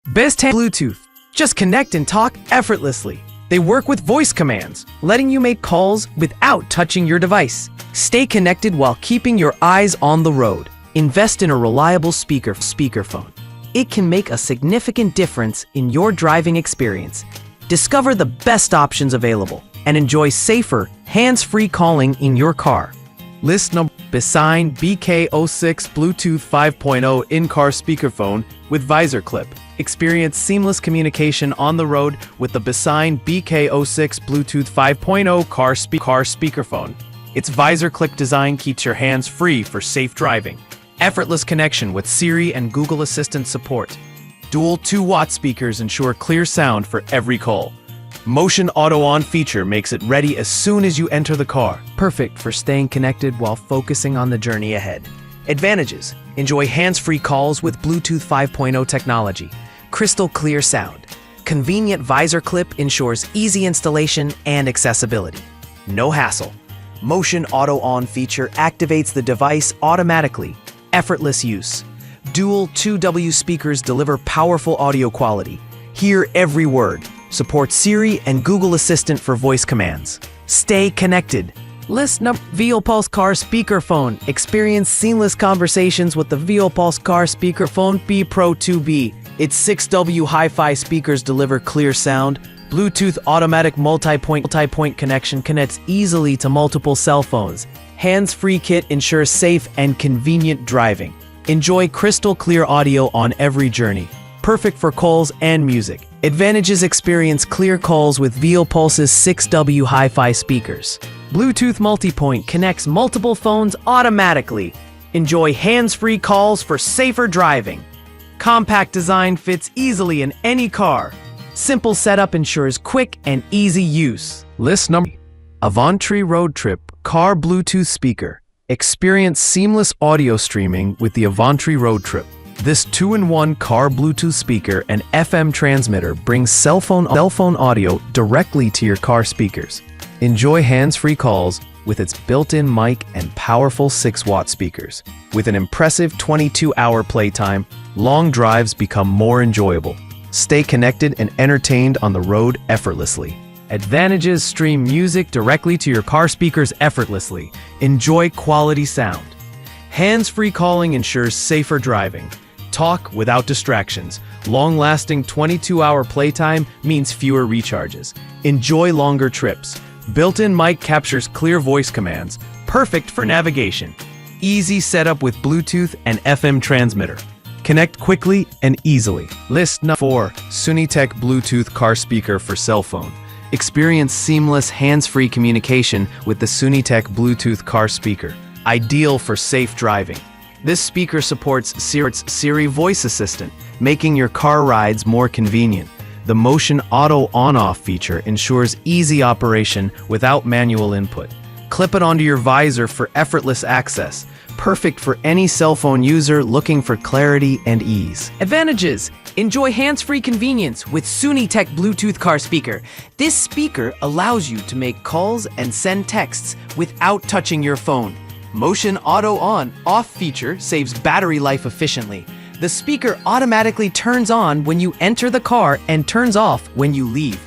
Bluetooth. Just connect and talk effortlessly. They work with voice commands, letting you make calls without touching your device. Stay connected while keeping your eyes on the road. Invest in a reliable speakerphone. It can make a significant difference in your driving experience. Discover the best options available and enjoy safer, hands-free calling in your car. List number: Besign BK06 Bluetooth 5.0 in-car speakerphone with visor clip. Experience seamless communication on the road with the Besign BK06 Bluetooth 5.0 car speakerphone. Its visor clip design keeps your hands free for safe driving. Effortless connection with Siri and Google Assistant support. Dual 2-watt speakers ensure clear sound for every call. Motion auto-on feature makes it ready as soon as you enter the car. Perfect for staying connected while focusing on the journey ahead. Advantages: enjoy hands-free calls with Bluetooth 5.0 technology. Crystal clear sound. Convenient visor clip ensures easy installation and accessibility. No hassle. Motion auto-on feature activates the device automatically. Effortless use. Dual 2W speakers deliver powerful audio quality. Hear every word. Support Siri and Google Assistant for voice commands. Stay connected. List number: VioPulse Car Speakerphone. Experience seamless conversations with the VioPulse Car Speakerphone B Pro 2B. Its 6W hi-fi speakers deliver clear sound. Bluetooth automatic multi-point connection connects easily to multiple cell phones. Hands-free kit ensures safe and convenient driving. Enjoy crystal clear audio on every journey. Perfect for calls and music. Advantages: experience clear calls with VioPulse's 6W hi-fi speakers. Bluetooth multi-point connects multiple phones automatically. Enjoy hands-free calls for safer driving. Compact design fits easily in any car. Simple setup ensures quick and easy use. List number: Avantri Road Trip Car Bluetooth Speaker. Experience seamless audio streaming with the Avantri Road Trip. This 2-in-1 car Bluetooth speaker and FM transmitter brings cell phone audio directly to your car speakers. Enjoy hands-free calls with its built-in mic and powerful 6-watt speakers. With an impressive 22-hour playtime, long drives become more enjoyable. Stay connected and entertained on the road effortlessly. Advantages: stream music directly to your car speakers effortlessly. Enjoy quality sound. Hands-free calling ensures safer driving. Talk without distractions. Long-lasting 22-hour playtime means fewer recharges. Enjoy longer trips. Built-in mic captures clear voice commands, perfect for navigation. Easy setup with Bluetooth and FM transmitter. Connect quickly and easily. List number 4: Sunitech Bluetooth car speaker for cell phone. Experience seamless hands-free communication with the Sunitech Bluetooth car speaker. Ideal for safe driving. This speaker supports Siri voice assistant, making your car rides more convenient. The motion auto on-off feature ensures easy operation without manual input. Clip it onto your visor for effortless access. Perfect for any cell phone user looking for clarity and ease. Advantages: enjoy hands-free convenience with Sunitech Bluetooth car speaker. This speaker allows you to make calls and send texts without touching your phone. Motion auto on/off feature saves battery life efficiently. The speaker automatically turns on when you enter the car and turns off when you leave.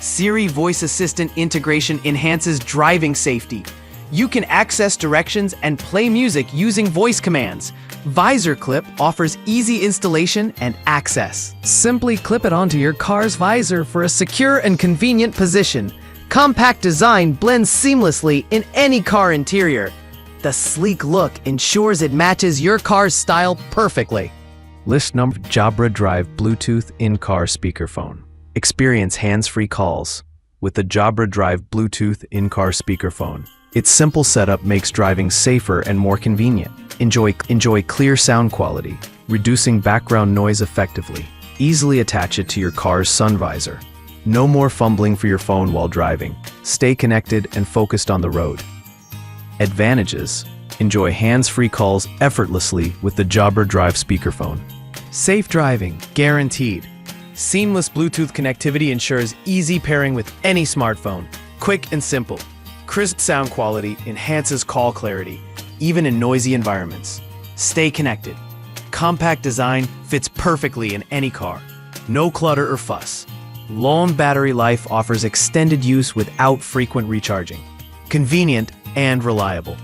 Siri voice assistant integration enhances driving safety. You can access directions and play music using voice commands. Visor clip offers easy installation and access. Simply clip it onto your car's visor for a secure and convenient position. Compact design blends seamlessly in any car interior. The sleek look ensures it matches your car's style perfectly. List number: Jabra Drive Bluetooth in-car speakerphone. Experience hands-free calls with the Jabra Drive Bluetooth in-car speakerphone. Its simple setup makes driving safer and more convenient. Enjoy clear sound quality, reducing background noise effectively. Easily attach it to your car's sun visor. No more fumbling for your phone while driving. Stay connected and focused on the road. Advantages: enjoy hands-free calls effortlessly with the Jabra Drive speakerphone. Safe driving, guaranteed. Seamless Bluetooth connectivity ensures easy pairing with any smartphone. Quick and simple. Crisp sound quality enhances call clarity, even in noisy environments. Stay connected. Compact design fits perfectly in any car. No clutter or fuss. Long battery life offers extended use without frequent recharging. Convenient and reliable.